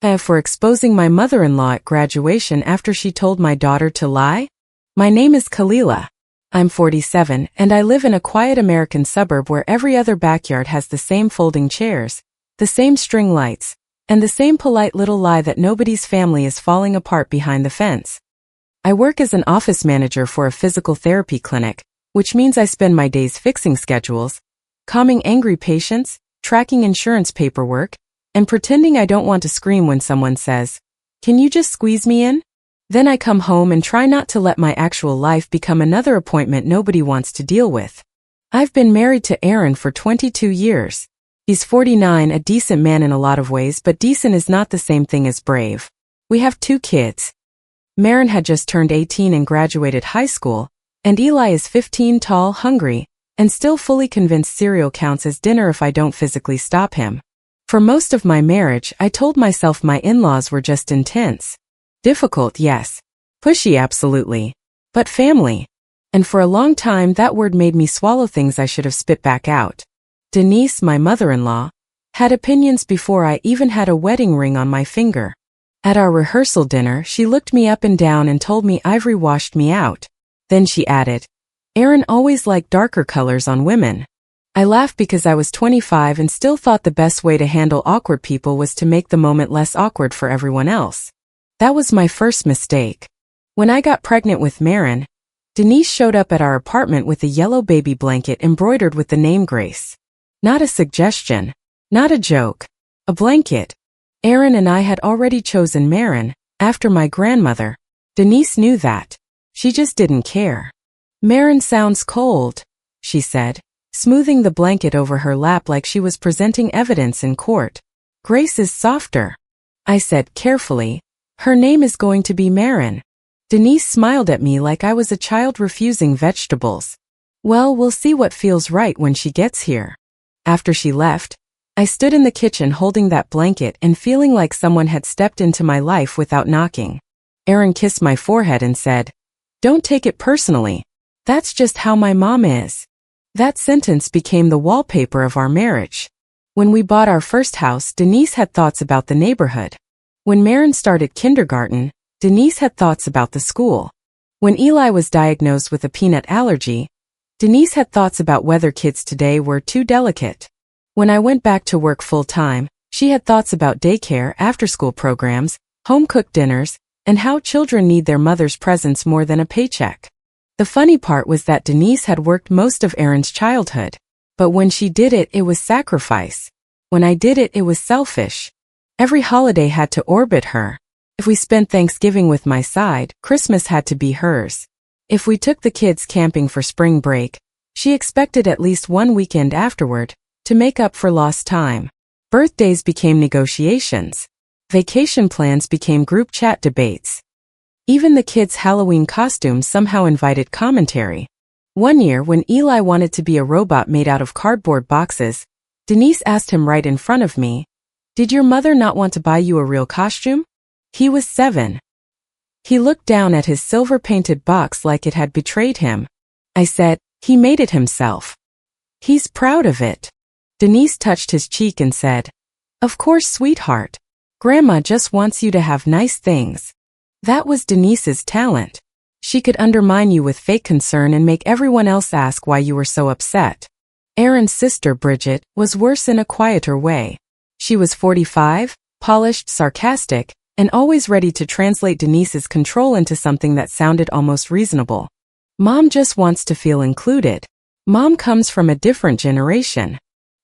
For exposing my mother-in-law at graduation after she told my daughter to lie? My name is Kalila. I'm 47, and I live in a quiet American suburb where every other backyard has the same folding chairs, the same string lights, and the same polite little lie that nobody's family is falling apart behind the fence. I work as an office manager for a physical therapy clinic, which means I spend my days fixing schedules, calming angry patients, tracking insurance paperwork, and pretending I don't want to scream when someone says, "Can you just squeeze me in?" Then I come home and try not to let my actual life become another appointment nobody wants to deal with. I've been married to Aaron for 22 years. He's 49, a decent man in a lot of ways, but decent is not the same thing as brave. We have 2 kids. Maren had just turned 18 and graduated high school, and Eli is 15, tall, hungry, and still fully convinced cereal counts as dinner if I don't physically stop him. For most of my marriage, I told myself my in-laws were just intense. Difficult, yes. Pushy, absolutely. But family. And for a long time that word made me swallow things I should have spit back out. Denise, my mother-in-law, had opinions before I even had a wedding ring on my finger. At our rehearsal dinner, she looked me up and down and told me Ivory washed me out. Then she added, "Aaron always liked darker colors on women." I laughed because I was 25 and still thought the best way to handle awkward people was to make the moment less awkward for everyone else. That was my first mistake. When I got pregnant with Maren, Denise showed up at our apartment with a yellow baby blanket embroidered with the name Grace. Not a suggestion. Not a joke. A blanket. Aaron and I had already chosen Maren, after my grandmother. Denise knew that. She just didn't care. "Maren sounds cold," she said, smoothing the blanket over her lap like she was presenting evidence in court. "Grace is softer," I said carefully. "Her name is going to be Maren." Denise smiled at me like I was a child refusing vegetables. "Well, we'll see what feels right when she gets here." After she left, I stood in the kitchen holding that blanket and feeling like someone had stepped into my life without knocking. Aaron kissed my forehead and said, "Don't take it personally. That's just how my mom is." That sentence became the wallpaper of our marriage. When we bought our first house, Denise had thoughts about the neighborhood. When Maren started kindergarten, Denise had thoughts about the school. When Eli was diagnosed with a peanut allergy, Denise had thoughts about whether kids today were too delicate. When I went back to work full-time, she had thoughts about daycare, after-school programs, home-cooked dinners, and how children need their mother's presence more than a paycheck. The funny part was that Denise had worked most of Aaron's childhood. But when she did it, it was sacrifice. When I did it, it was selfish. Every holiday had to orbit her. If we spent Thanksgiving with my side, Christmas had to be hers. If we took the kids camping for spring break, she expected at least one weekend afterward to make up for lost time. Birthdays became negotiations. Vacation plans became group chat debates. Even the kids' Halloween costumes somehow invited commentary. One year, when Eli wanted to be a robot made out of cardboard boxes, Denise asked him right in front of me, "Did your mother not want to buy you a real costume?" He was 7. He looked down at his silver-painted box like it had betrayed him. I said, "He made it himself. He's proud of it." Denise touched his cheek and said, "Of course, sweetheart. Grandma just wants you to have nice things." That was Denise's talent. She could undermine you with fake concern and make everyone else ask why you were so upset. Aaron's sister, Bridget, was worse in a quieter way. She was 45, polished, sarcastic, and always ready to translate Denise's control into something that sounded almost reasonable. Mom just wants to feel included. Mom comes from a different generation.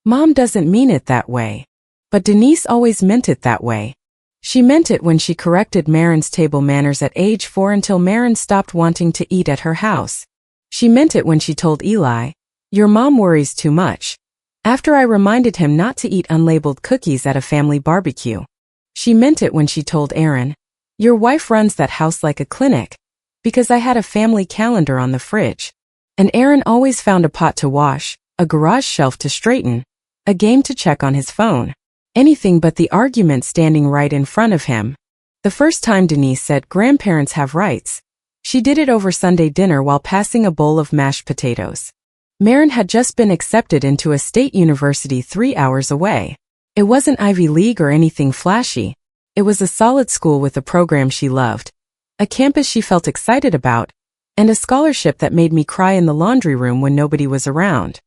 Mom doesn't mean it that way. But Denise always meant it that way. She meant it when she corrected Maren's table manners at age 4 until Maren stopped wanting to eat at her house. She meant it when she told Eli, "Your mom worries too much," after I reminded him not to eat unlabeled cookies at a family barbecue. She meant it when she told Aaron, "Your wife runs that house like a clinic," because I had a family calendar on the fridge. And Aaron always found a pot to wash, a garage shelf to straighten, a game to check on his phone. Anything but the argument standing right in front of him. The first time Denise said grandparents have rights, she did it over Sunday dinner while passing a bowl of mashed potatoes. Maren had just been accepted into a state university 3 hours away. It wasn't Ivy League or anything flashy. It was a solid school with a program she loved, a campus she felt excited about, and a scholarship that made me cry in the laundry room when nobody was around.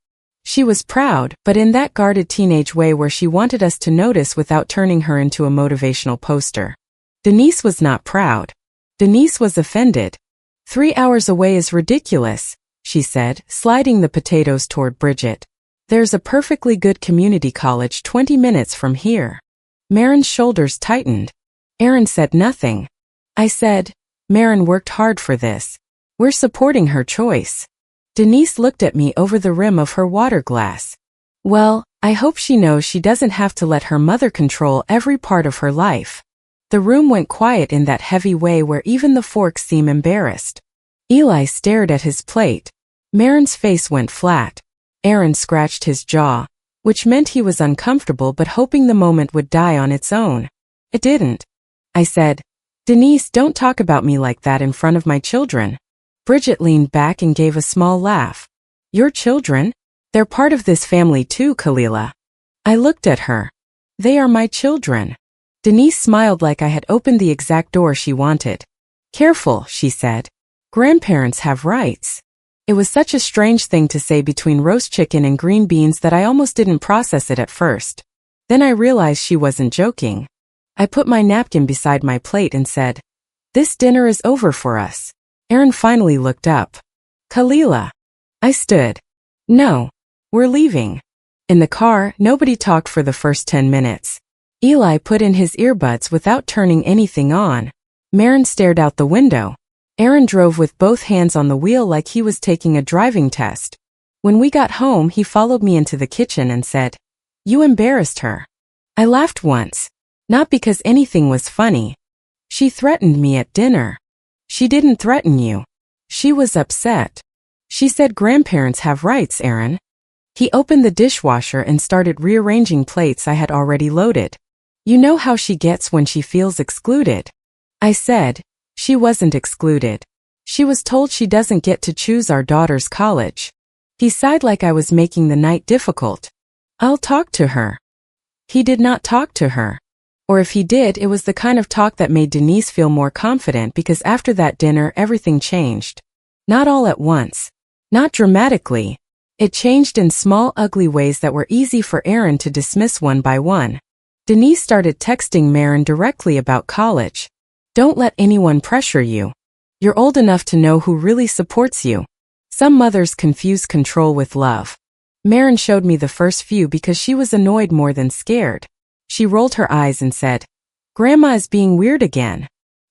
She was proud, but in that guarded teenage way where she wanted us to notice without turning her into a motivational poster. Denise was not proud. Denise was offended. 3 hours away is ridiculous, she said, sliding the potatoes toward Bridget. There's a perfectly good community college 20 minutes from here. Marin's shoulders tightened. Erin said nothing. I said, Marin worked hard for this. We're supporting her choice. Denise looked at me over the rim of her water glass. Well, I hope she knows she doesn't have to let her mother control every part of her life. The room went quiet in that heavy way where even the forks seemed embarrassed. Eli stared at his plate. Marin's face went flat. Aaron scratched his jaw, which meant he was uncomfortable but hoping the moment would die on its own. It didn't. I said, Denise, don't talk about me like that in front of my children. Bridget leaned back and gave a small laugh. Your children? They're part of this family too, Kalila. I looked at her. They are my children. Denise smiled like I had opened the exact door she wanted. Careful, she said. Grandparents have rights. It was such a strange thing to say between roast chicken and green beans that I almost didn't process it at first. Then I realized she wasn't joking. I put my napkin beside my plate and said, This dinner is over for us. Aaron finally looked up. Kalila. I stood. No. We're leaving. In the car, nobody talked for the first 10 minutes. Eli put in his earbuds without turning anything on. Marin stared out the window. Aaron drove with both hands on the wheel like he was taking a driving test. When we got home, he followed me into the kitchen and said, You embarrassed her. I laughed once. Not because anything was funny. She threatened me at dinner. She didn't threaten you. She was upset. She said grandparents have rights, Aaron. He opened the dishwasher and started rearranging plates I had already loaded. You know how she gets when she feels excluded. I said, she wasn't excluded. She was told she doesn't get to choose our daughter's college. He sighed like I was making the night difficult. I'll talk to her. He did not talk to her. Or if he did, it was the kind of talk that made Denise feel more confident because after that dinner everything changed. Not all at once. Not dramatically. It changed in small ugly ways that were easy for Aaron to dismiss one by one. Denise started texting Marin directly about college. Don't let anyone pressure you. You're old enough to know who really supports you. Some mothers confuse control with love. Marin showed me the first few because she was annoyed more than scared. She rolled her eyes and said, Grandma is being weird again.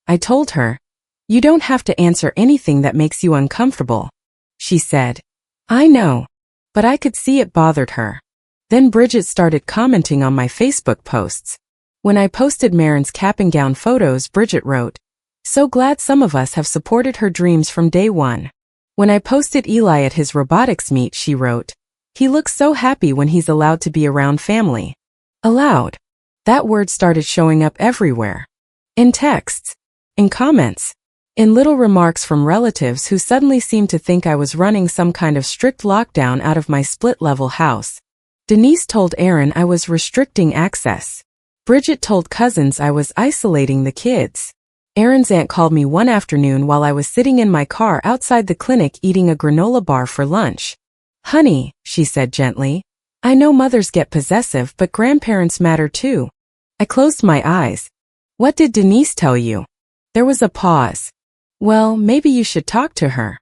I told her, You don't have to answer anything that makes you uncomfortable. She said, I know. But I could see it bothered her. Then Bridget started commenting on my Facebook posts. When I posted Marin's cap and gown photos, Bridget wrote, So glad some of us have supported her dreams from day one. When I posted Eli at his robotics meet, she wrote, He looks so happy when he's allowed to be around family. Allowed. That word started showing up everywhere. In texts. In comments. In little remarks from relatives who suddenly seemed to think I was running some kind of strict lockdown out of my split-level house. Denise told Aaron I was restricting access. Bridget told cousins I was isolating the kids. Aaron's aunt called me one afternoon while I was sitting in my car outside the clinic eating a granola bar for lunch. Honey, she said gently, I know mothers get possessive, but grandparents matter too. I closed my eyes. What did Denise tell you? There was a pause. Well, maybe you should talk to her.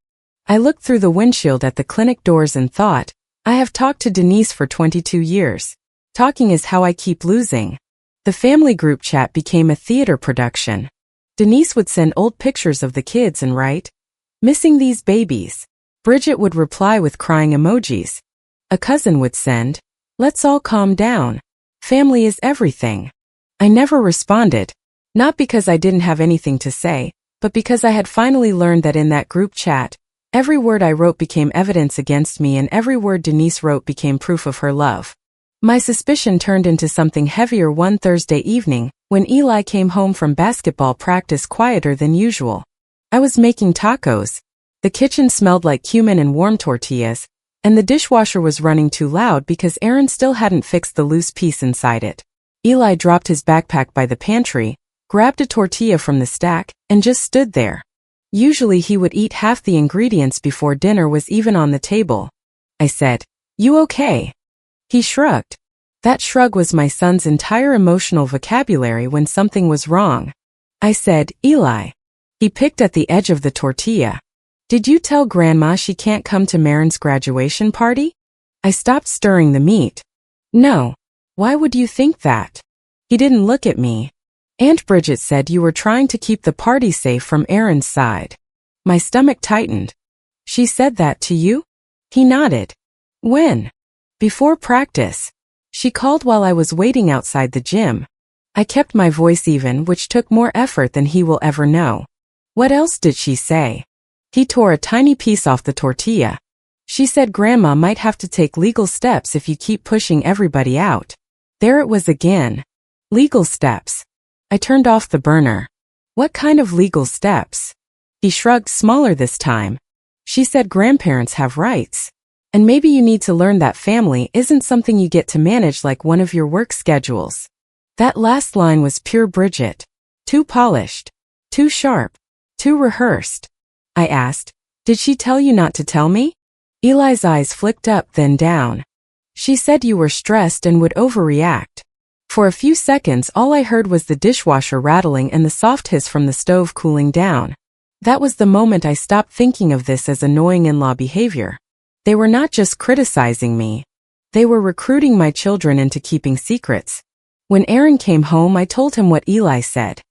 I looked through the windshield at the clinic doors and thought, I have talked to Denise for 22 years. Talking is how I keep losing. The family group chat became a theater production. Denise would send old pictures of the kids and write, Missing these babies. Bridget would reply with crying emojis. A cousin would send, Let's all calm down. Family is everything. I never responded. Not because I didn't have anything to say, but because I had finally learned that in that group chat, every word I wrote became evidence against me and every word Denise wrote became proof of her love. My suspicion turned into something heavier one Thursday evening, when Eli came home from basketball practice quieter than usual. I was making tacos. The kitchen smelled like cumin and warm tortillas, and the dishwasher was running too loud because Aaron still hadn't fixed the loose piece inside it. Eli dropped his backpack by the pantry, grabbed a tortilla from the stack, and just stood there. Usually he would eat half the ingredients before dinner was even on the table. I said, "You okay?" He shrugged. That shrug was my son's entire emotional vocabulary when something was wrong. I said, "Eli." He picked at the edge of the tortilla. "Did you tell Grandma she can't come to Marin's graduation party?" I stopped stirring the meat. "No. Why would you think that?" He didn't look at me. "Aunt Bridget said you were trying to keep the party safe from Aaron's side." My stomach tightened. "She said that to you?" He nodded. "When?" "Before practice. She called while I was waiting outside the gym." I kept my voice even, which took more effort than he will ever know. "What else did she say?" He tore a tiny piece off the tortilla. "She said Grandma might have to take legal steps if you keep pushing everybody out." There it was again. Legal steps. I turned off the burner. "What kind of legal steps?" He shrugged, smaller this time. "She said grandparents have rights. And maybe you need to learn that family isn't something you get to manage like one of your work schedules." That last line was pure Bridget. Too polished. Too sharp. Too rehearsed. I asked, "Did she tell you not to tell me?" Eli's eyes flicked up, then down. "She said you were stressed and would overreact." For a few seconds all I heard was the dishwasher rattling and the soft hiss from the stove cooling down. That was the moment I stopped thinking of this as annoying in-law behavior. They were not just criticizing me. They were recruiting my children into keeping secrets. When Aaron came home, I told him what Eli said.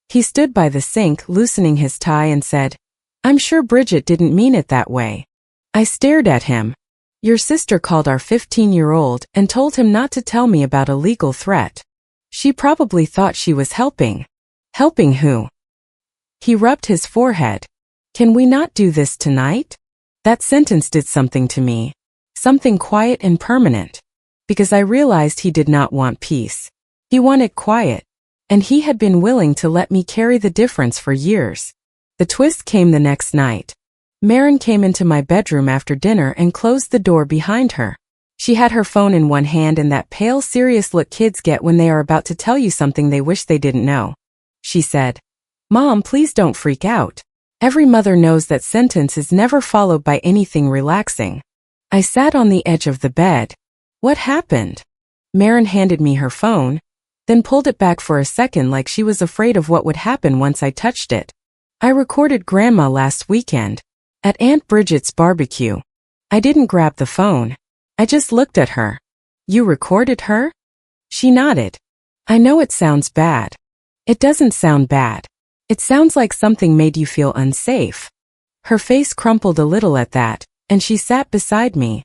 He stood by the sink, loosening his tie, and said, "I'm sure Bridget didn't mean it that way." I stared at him. "Your sister called our 15-year-old and told him not to tell me about a legal threat. She probably thought she was helping." "Helping who?" He rubbed his forehead. "Can we not do this tonight?" That sentence did something to me. Something quiet and permanent. Because I realized he did not want peace. He wanted quiet. And he had been willing to let me carry the difference for years. The twist came the next night. Marin came into my bedroom after dinner and closed the door behind her. She had her phone in one hand and that pale, serious look kids get when they are about to tell you something they wish they didn't know. She said, "Mom, please don't freak out." Every mother knows that sentence is never followed by anything relaxing. I sat on the edge of the bed. "What happened?" Marin handed me her phone, then pulled it back for a second like she was afraid of what would happen once I touched it. "I recorded Grandma last weekend. At Aunt Bridget's barbecue." I didn't grab the phone. I just looked at her. "You recorded her?" She nodded. "I know it sounds bad." "It doesn't sound bad. It sounds like something made you feel unsafe." Her face crumpled a little at that, and she sat beside me.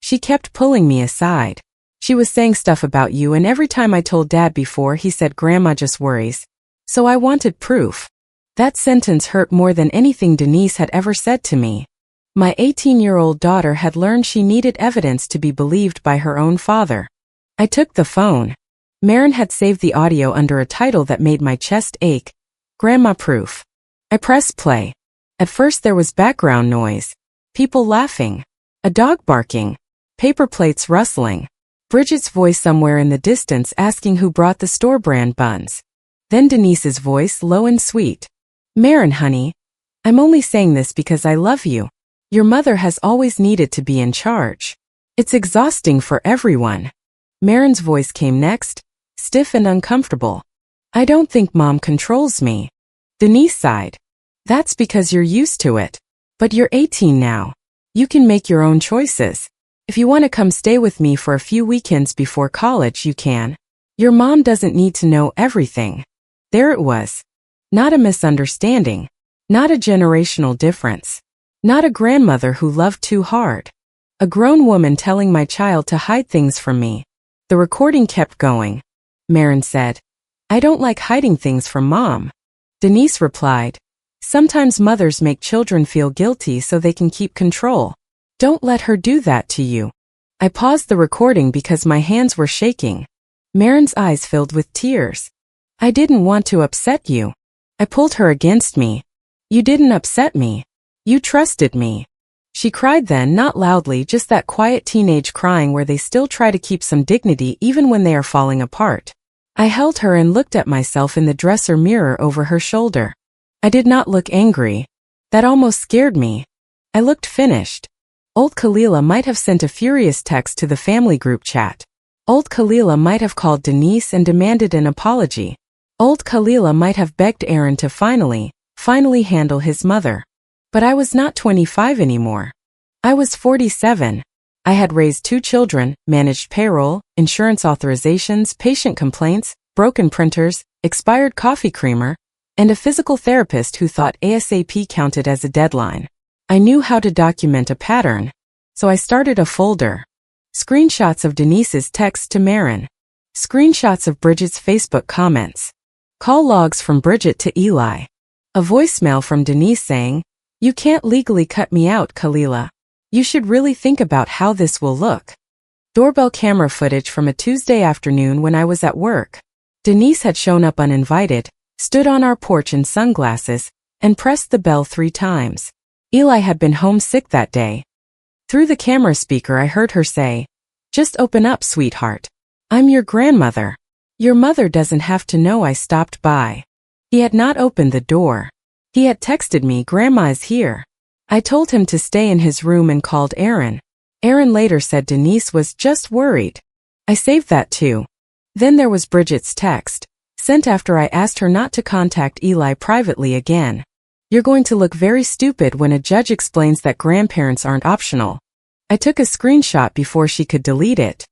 She kept pulling me aside. "She was saying stuff about you, and every time I told Dad before, he said Grandma just worries. So I wanted proof." That sentence hurt more than anything Denise had ever said to me. My 18-year-old daughter had learned she needed evidence to be believed by her own father. I took the phone. Marin had saved the audio under a title that made my chest ache. Grandma Proof. I pressed play. At first there was background noise. People laughing. A dog barking. Paper plates rustling. Bridget's voice somewhere in the distance asking who brought the store-brand buns. Then Denise's voice, low and sweet. "Marin, honey, I'm only saying this because I love you. Your mother has always needed to be in charge. It's exhausting for everyone." Marin's voice came next, stiff and uncomfortable. "I don't think Mom controls me." Denise sighed. "That's because you're used to it. But you're 18 now. You can make your own choices. If you want to come stay with me for a few weekends before college, you can. Your mom doesn't need to know everything." There it was. Not a misunderstanding. Not a generational difference. Not a grandmother who loved too hard. A grown woman telling my child to hide things from me. The recording kept going. Marin said, "I don't like hiding things from Mom." Denise replied, "Sometimes mothers make children feel guilty so they can keep control. Don't let her do that to you." I paused the recording because my hands were shaking. Marin's eyes filled with tears. "I didn't want to upset you." I pulled her against me. "You didn't upset me. You trusted me." She cried then, not loudly, just that quiet teenage crying where they still try to keep some dignity even when they are falling apart. I held her and looked at myself in the dresser mirror over her shoulder. I did not look angry. That almost scared me. I looked finished. Old Kalila might have sent a furious text to the family group chat. Old Kalila might have called Denise and demanded an apology. Old Kalila might have begged Aaron to finally handle his mother. But I was not 25 anymore. I was 47. I had raised 2 children, managed payroll, insurance authorizations, patient complaints, broken printers, expired coffee creamer, and a physical therapist who thought ASAP counted as a deadline. I knew how to document a pattern, so I started a folder. Screenshots of Denise's text to Marin. Screenshots of Bridget's Facebook comments. Call logs from Bridget to Eli. A voicemail from Denise saying, "You can't legally cut me out, Kalila. You should really think about how this will look." Doorbell camera footage from a Tuesday afternoon when I was at work. Denise had shown up uninvited, stood on our porch in sunglasses, and pressed the bell 3 times. Eli had been homesick that day. Through the camera speaker I heard her say, "Just open up, sweetheart. I'm your grandmother. Your mother doesn't have to know I stopped by." He had not opened the door. He had texted me, "Grandma's here." I told him to stay in his room and called Aaron. Aaron later said Denise was just worried. I saved that too. Then there was Bridget's text, sent after I asked her not to contact Eli privately again. "You're going to look very stupid when a judge explains that grandparents aren't optional." I took a screenshot before she could delete it.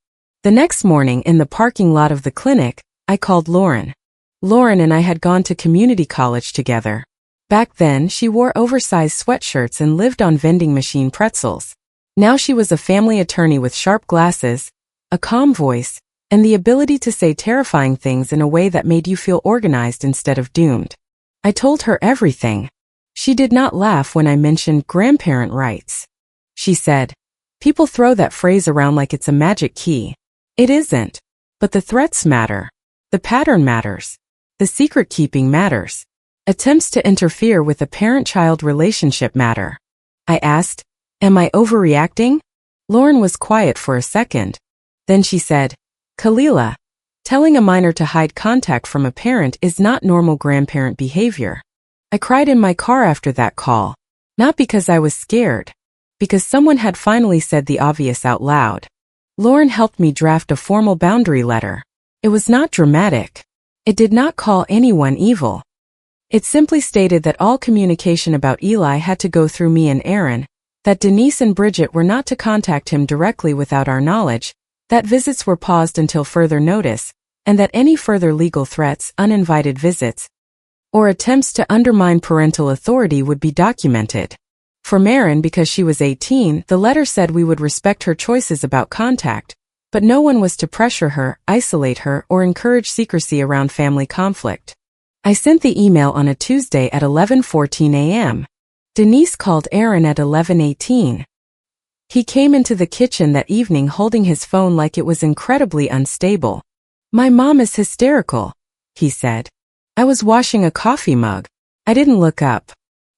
The next morning in the parking lot of the clinic, I called Lauren. Lauren and I had gone to community college together. Back then, she wore oversized sweatshirts and lived on vending machine pretzels. Now she was a family attorney with sharp glasses, a calm voice, and the ability to say terrifying things in a way that made you feel organized instead of doomed. I told her everything. She did not laugh when I mentioned grandparent rights. She said, "People throw that phrase around like it's a magic key. It isn't. But the threats matter. The pattern matters. The secret keeping matters. Attempts to interfere with a parent-child relationship matter." I asked, "Am I overreacting?" Lauren was quiet for a second. Then she said, "Kalila, telling a minor to hide contact from a parent is not normal grandparent behavior." I cried in my car after that call, not because I was scared, because someone had finally said the obvious out loud. Lauren helped me draft a formal boundary letter. It was not dramatic. It did not call anyone evil. It simply stated that all communication about Eli had to go through me and Aaron, that Denise and Bridget were not to contact him directly without our knowledge, that visits were paused until further notice, and that any further legal threats, uninvited visits, or attempts to undermine parental authority would be documented. For Marin, because she was 18, the letter said we would respect her choices about contact, but no one was to pressure her, isolate her, or encourage secrecy around family conflict. I sent the email on a Tuesday at 11:14 a.m. Denise called Aaron at 11:18. He came into the kitchen that evening holding his phone like it was incredibly unstable. "My mom is hysterical," he said. I was washing a coffee mug. I didn't look up.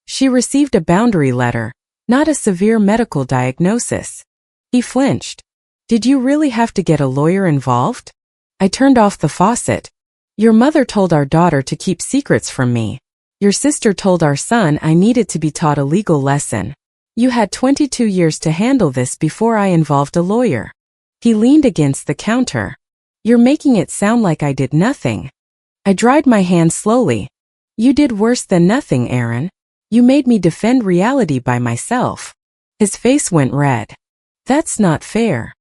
She received a boundary letter, not a severe medical diagnosis. He flinched. "Did you really have to get a lawyer involved?" I turned off the faucet. "Your mother told our daughter to keep secrets from me. Your sister told our son I needed to be taught a legal lesson. You had 22 years to handle this before I involved a lawyer." He leaned against the counter. "You're making it sound like I did nothing." I dried my hands slowly. "You did worse than nothing, Aaron. You made me defend reality by myself." His face went red. "That's not fair."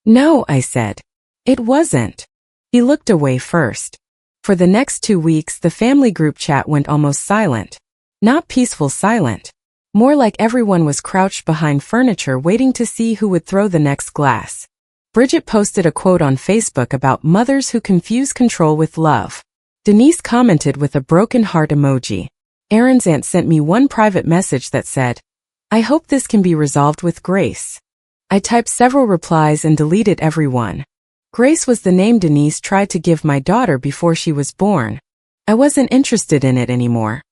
"No," I said. "It wasn't." He looked away first. For the next 2 weeks, the family group chat went almost silent. Not peaceful silent. More like everyone was crouched behind furniture waiting to see who would throw the next glass. Bridget posted a quote on Facebook about mothers who confuse control with love. Denise commented with a broken heart emoji. Aaron's aunt sent me one private message that said, "I hope this can be resolved with Grace." I typed several replies and deleted every one. Grace was the name Denise tried to give my daughter before she was born. I wasn't interested in it anymore.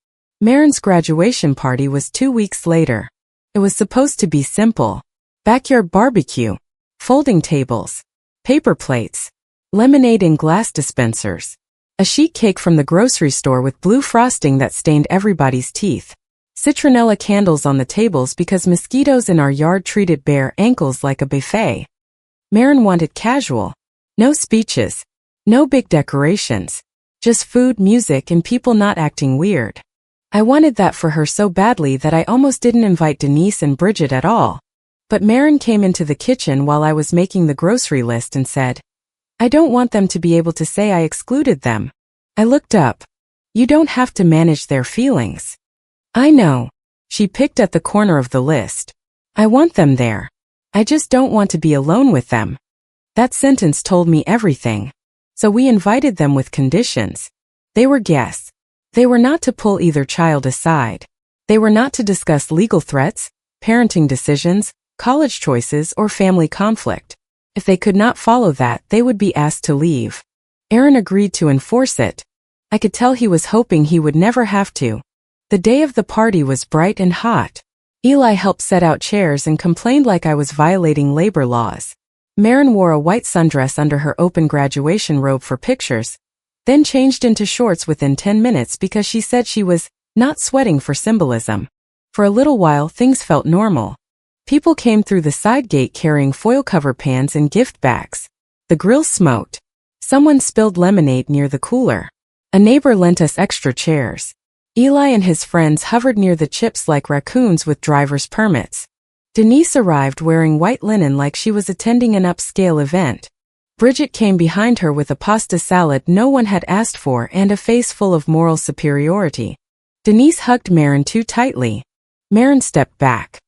Marin's graduation party was 2 weeks later. It was supposed to be simple. Backyard barbecue, folding tables, paper plates, lemonade in glass dispensers. A sheet cake from the grocery store with blue frosting that stained everybody's teeth. Citronella candles on the tables because mosquitoes in our yard treated bare ankles like a buffet. Marin wanted casual. No speeches. No big decorations. Just food, music, and people not acting weird. I wanted that for her so badly that I almost didn't invite Denise and Bridget at all. But Marin came into the kitchen while I was making the grocery list and said, "I don't want them to be able to say I excluded them." I looked up. "You don't have to manage their feelings." "I know." She picked at the corner of the list. "I want them there. I just don't want to be alone with them." That sentence told me everything. So we invited them with conditions. They were guests. They were not to pull either child aside. They were not to discuss legal threats, parenting decisions, college choices, or family conflict. If they could not follow that, they would be asked to leave. Aaron agreed to enforce it. I could tell he was hoping he would never have to. The day of the party was bright and hot. Eli helped set out chairs and complained like I was violating labor laws. Marin wore a white sundress under her open graduation robe for pictures, then changed into shorts within 10 minutes because she said she was not sweating for symbolism. For a little while, things felt normal. People came through the side gate carrying foil cover pans and gift bags. The grill smoked. Someone spilled lemonade near the cooler. A neighbor lent us extra chairs. Eli and his friends hovered near the chips like raccoons with driver's permits. Denise arrived wearing white linen like she was attending an upscale event. Bridget came behind her with a pasta salad no one had asked for and a face full of moral superiority. Denise hugged Marin too tightly. Marin stepped back.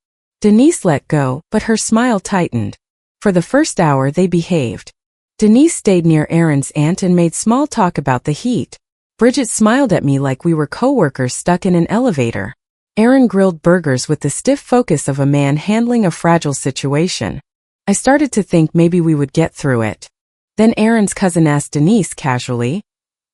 Denise let go, but her smile tightened. For the first hour they behaved. Denise stayed near Aaron's aunt and made small talk about the heat. Bridget smiled at me like we were co-workers stuck in an elevator. Aaron grilled burgers with the stiff focus of a man handling a fragile situation. I started to think maybe we would get through it. Then Aaron's cousin asked Denise casually,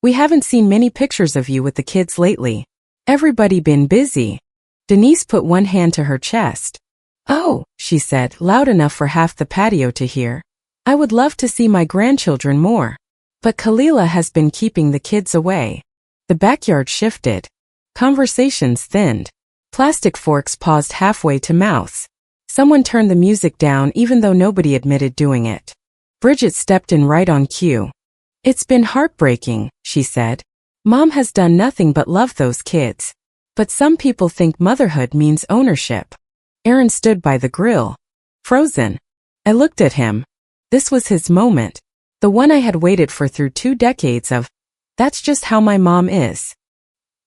"We haven't seen many pictures of you with the kids lately. Everybody been busy?" Denise put one hand to her chest. "Oh," she said, loud enough for half the patio to hear. "I would love to see my grandchildren more. But Kalila has been keeping the kids away." The backyard shifted. Conversations thinned. Plastic forks paused halfway to mouths. Someone turned the music down even though nobody admitted doing it. Bridget stepped in right on cue. "It's been heartbreaking," she said. "Mom has done nothing but love those kids. But some people think motherhood means ownership." Aaron stood by the grill. Frozen. I looked at him. This was his moment. The one I had waited for through 2 decades of, "That's just how my mom is."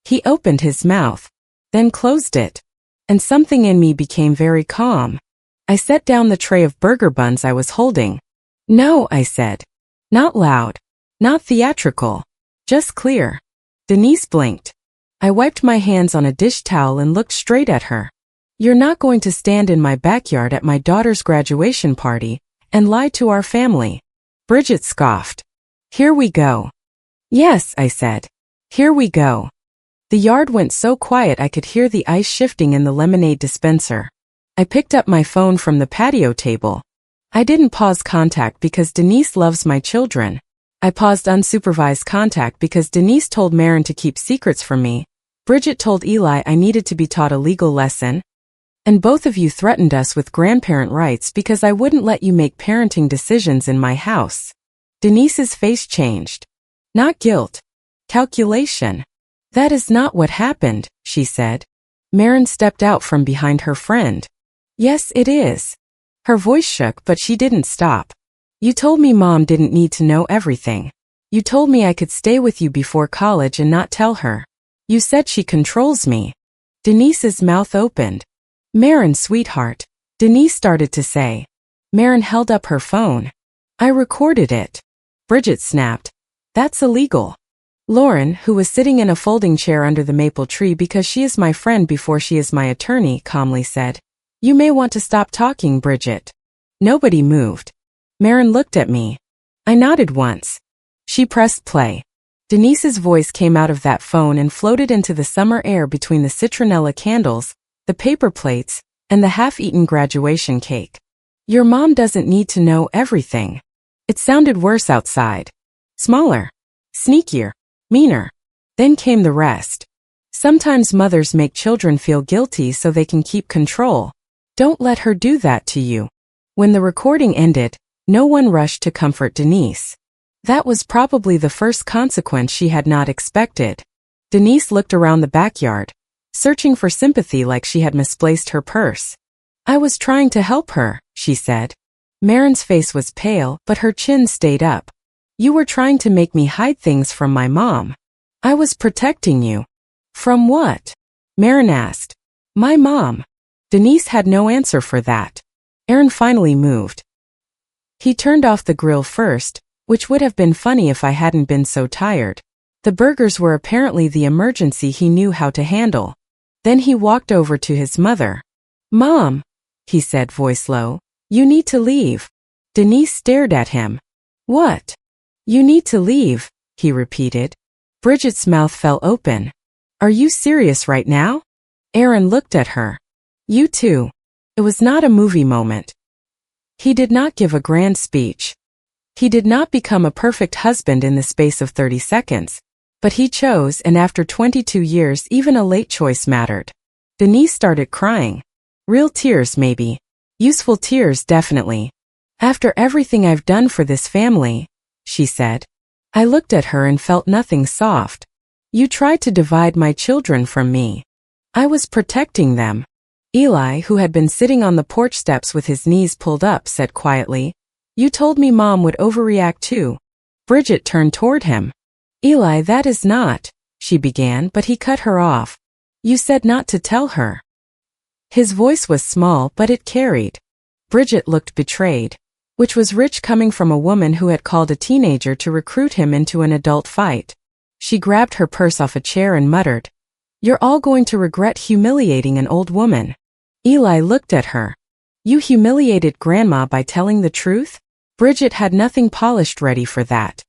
He opened his mouth, then closed it, and something in me became very calm. I set down the tray of burger buns I was holding. "No," I said. Not loud, not theatrical, just clear. Denise blinked. I wiped my hands on a dish towel and looked straight at her. "You're not going to stand in my backyard at my daughter's graduation party and lie to our family." Bridget scoffed. "Here we go." "Yes," I said. "Here we go." The yard went so quiet I could hear the ice shifting in the lemonade dispenser. I picked up my phone from the patio table. I didn't pause contact because Denise loves my children. I paused unsupervised contact because Denise told Marin to keep secrets from me. Bridget told Eli I needed to be taught a legal lesson. And both of you threatened us with grandparent rights because I wouldn't let you make parenting decisions in my house. Denise's face changed. Not guilt. Calculation. "That is not what happened," she said. Marin stepped out from behind her friend. "Yes, it is." Her voice shook, but she didn't stop. "You told me Mom didn't need to know everything. You told me I could stay with you before college and not tell her. You said she controls me." Denise's mouth opened. "Marin, sweetheart," Denise started to say. Marin held up her phone. "I recorded it." Bridget snapped. "That's illegal." Lauren, who was sitting in a folding chair under the maple tree because she is my friend before she is my attorney, calmly said, "You may want to stop talking, Bridget." Nobody moved. Marin looked at me. I nodded once. She pressed play. Denise's voice came out of that phone and floated into the summer air between the citronella candles, the paper plates, and the half-eaten graduation cake. "Your mom doesn't need to know everything." It sounded worse outside. Smaller. Sneakier. meaner. Then came the rest. Sometimes mothers make children feel guilty so they can keep control. Don't let her do that to you. When the recording ended, no one rushed to comfort Denise. That was probably the first consequence she had not expected. Denise looked around the backyard, searching for sympathy like she had misplaced her purse. I was trying to help her, she said. Marin's face was pale, but her chin stayed up. You were trying to make me hide things from my mom. I was protecting you. From what? Marin asked. My mom. Denise had no answer for that. Aaron finally moved. He turned off the grill first, which would have been funny if I hadn't been so tired. The burgers were apparently the emergency he knew how to handle. Then he walked over to his mother. Mom, he said, voice low, you need to leave. Denise stared at him. What? You need to leave, he repeated. Bridget's mouth fell open. Are you serious right now? Aaron looked at her. You too. It was not a movie moment. He did not give a grand speech. He did not become a perfect husband in the space of 30 seconds. But he chose, and after 22 years even a late choice mattered. Denise started crying. Real tears maybe. Useful tears definitely. After everything I've done for this family, she said. I looked at her and felt nothing soft. You tried to divide my children from me. I was protecting them. Eli, who had been sitting on the porch steps with his knees pulled up, said quietly, You told me Mom would overreact too. Bridget turned toward him. Eli, that is not, she began, but he cut her off. You said not to tell her. His voice was small, but it carried. Bridget looked betrayed, which was rich coming from a woman who had called a teenager to recruit him into an adult fight. She grabbed her purse off a chair and muttered, You're all going to regret humiliating an old woman. Eli looked at her. You humiliated Grandma by telling the truth? Bridget had nothing polished ready for that.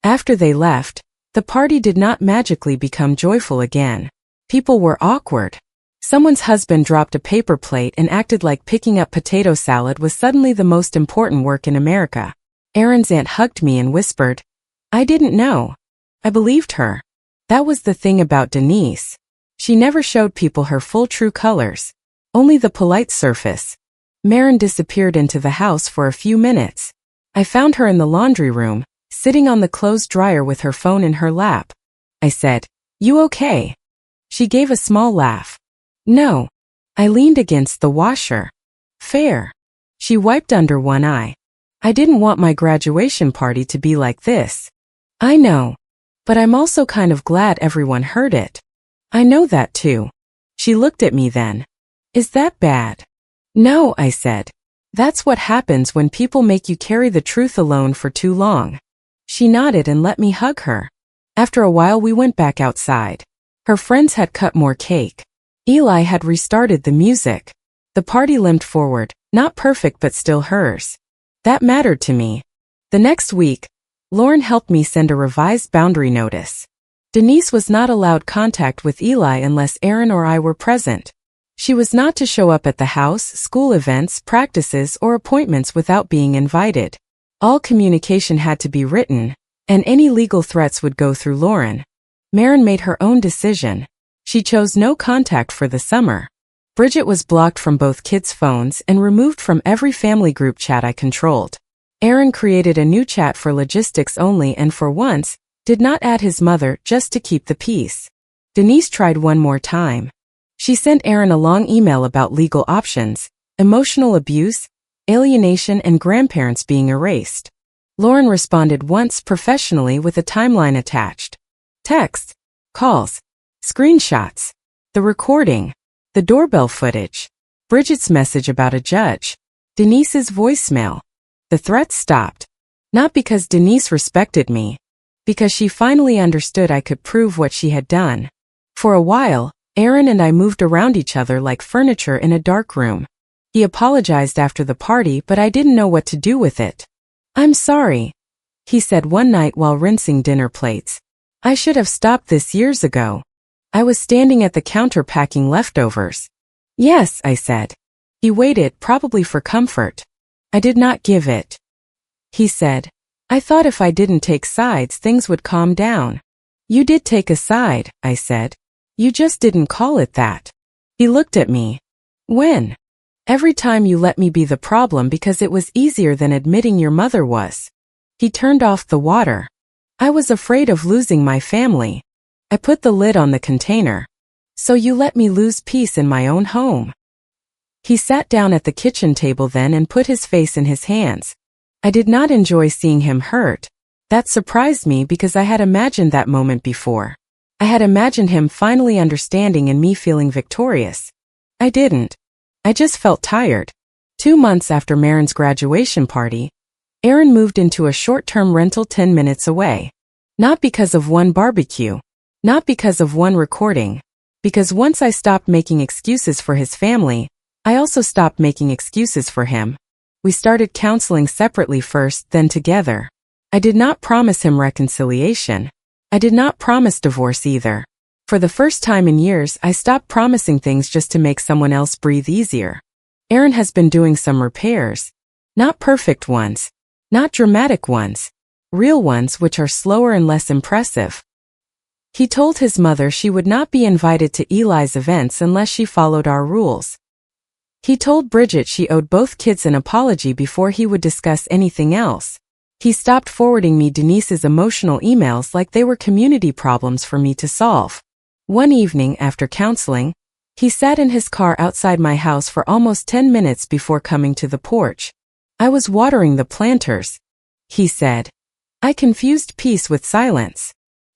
After they left, the party did not magically become joyful again. People were awkward. Someone's husband dropped a paper plate and acted like picking up potato salad was suddenly the most important work in America. Aaron's aunt hugged me and whispered, I didn't know. I believed her. That was the thing about Denise. She never showed people her full true colors. Only the polite surface. Marin disappeared into the house for a few minutes. I found her in the laundry room, sitting on the clothes dryer with her phone in her lap. I said, You okay? She gave a small laugh. No. I leaned against the washer. Fair. She wiped under one eye. I didn't want my graduation party to be like this. I know. But I'm also kind of glad everyone heard it. I know that too. She looked at me then. Is that bad? No, I said. That's what happens when people make you carry the truth alone for too long. She nodded and let me hug her. After a while we went back outside. Her friends had cut more cake. Eli had restarted the music. The party limped forward, not perfect but still hers. That mattered to me. The next week, Lauren helped me send a revised boundary notice. Denise was not allowed contact with Eli unless Aaron or I were present. She was not to show up at the house, school events, practices, or appointments without being invited. All communication had to be written, and any legal threats would go through Lauren. Marin made her own decision. She chose no contact for the summer. Bridget was blocked from both kids' phones and removed from every family group chat I controlled. Aaron created a new chat for logistics only and for once, did not add his mother just to keep the peace. Denise tried one more time. She sent Aaron a long email about legal options, emotional abuse, alienation, and grandparents being erased. Lauren responded once professionally with a timeline attached. Texts, calls, screenshots, the recording, the doorbell footage, Bridget's message about a judge, Denise's voicemail. The threats stopped. Not because Denise respected me, because she finally understood I could prove what she had done. For a while, Aaron and I moved around each other like furniture in a dark room. He apologized after the party, but I didn't know what to do with it. I'm sorry, he said one night while rinsing dinner plates. I should have stopped this years ago. I was standing at the counter packing leftovers. Yes, I said. He waited, probably for comfort. I did not give it. He said, I thought if I didn't take sides things would calm down. You did take a side, I said. You just didn't call it that. He looked at me. When? Every time you let me be the problem because it was easier than admitting your mother was. He turned off the water. I was afraid of losing my family. I put the lid on the container. So you let me lose peace in my own home. He sat down at the kitchen table then and put his face in his hands. I did not enjoy seeing him hurt. That surprised me because I had imagined that moment before. I had imagined him finally understanding and me feeling victorious. I didn't. I just felt tired. 2 months after Marin's graduation party, Aaron moved into a short-term rental 10 minutes away. Not because of one barbecue. Not because of one recording. Because once I stopped making excuses for his family, I also stopped making excuses for him. We started counseling separately first, then together. I did not promise him reconciliation. I did not promise divorce either. For the first time in years, I stopped promising things just to make someone else breathe easier. Aaron has been doing some repairs. Not perfect ones. Not dramatic ones. Real ones which are slower and less impressive. He told his mother she would not be invited to Eli's events unless she followed our rules. He told Bridget she owed both kids an apology before he would discuss anything else. He stopped forwarding me Denise's emotional emails like they were community problems for me to solve. One evening after counseling, he sat in his car outside my house for almost 10 minutes before coming to the porch. I was watering the planters. He said. I confused peace with silence.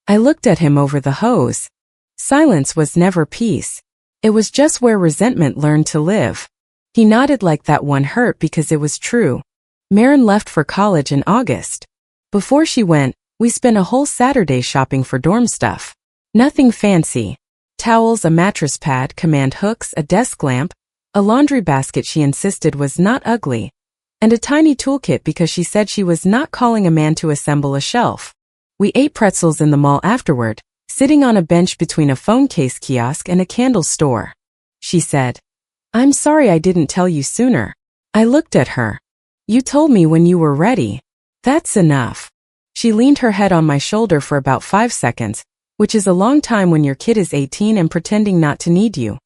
I looked at him over the hose. Silence was never peace. It was just where resentment learned to live. He nodded like that one hurt because it was true. Marin left for college in August. Before she went, we spent a whole Saturday shopping for dorm stuff. Nothing fancy. Towels, a mattress pad, command hooks, a desk lamp, a laundry basket she insisted was not ugly, and a tiny toolkit because she said she was not calling a man to assemble a shelf. We ate pretzels in the mall afterward, sitting on a bench between a phone case kiosk and a candle store. She said, I'm sorry I didn't tell you sooner. I looked at her. You told me when you were ready. That's enough. She leaned her head on my shoulder for about 5 seconds, which is a long time when your kid is 18 and pretending not to need you.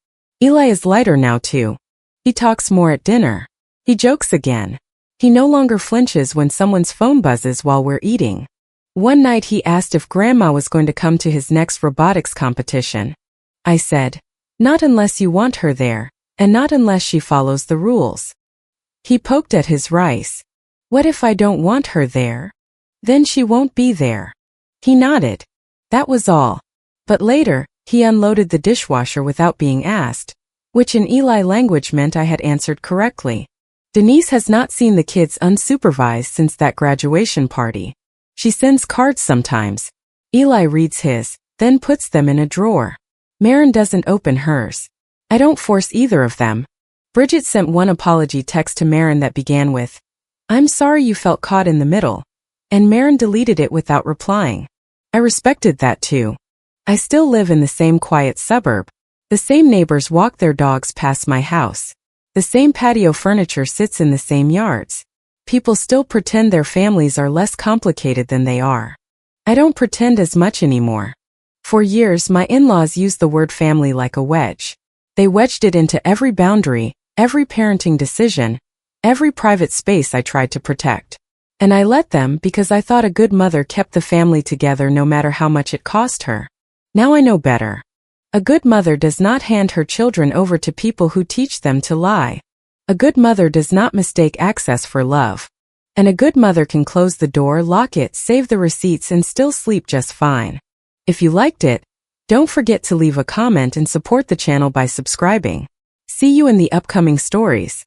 Eli is lighter now too. He talks more at dinner. He jokes again. He no longer flinches when someone's phone buzzes while we're eating. One night he asked if Grandma was going to come to his next robotics competition. I said, not unless you want her there, and not unless she follows the rules. He poked at his rice. What if I don't want her there? Then she won't be there. He nodded. That was all. But later, he unloaded the dishwasher without being asked, which in Eli language meant I had answered correctly. Denise has not seen the kids unsupervised since that graduation party. She sends cards sometimes. Eli reads his, then puts them in a drawer. Marin doesn't open hers. I don't force either of them. Bridget sent one apology text to Marin that began with, I'm sorry you felt caught in the middle, and Marin deleted it without replying. I respected that too. I still live in the same quiet suburb. The same neighbors walk their dogs past my house. The same patio furniture sits in the same yards. People still pretend their families are less complicated than they are. I don't pretend as much anymore. For years, my in-laws used the word family like a wedge. They wedged it into every boundary, every parenting decision, every private space I tried to protect. And I let them because I thought a good mother kept the family together no matter how much it cost her. Now I know better. A good mother does not hand her children over to people who teach them to lie. A good mother does not mistake access for love. And a good mother can close the door, lock it, save the receipts, and still sleep just fine. If you liked it, don't forget to leave a comment and support the channel by subscribing. See you in the upcoming stories.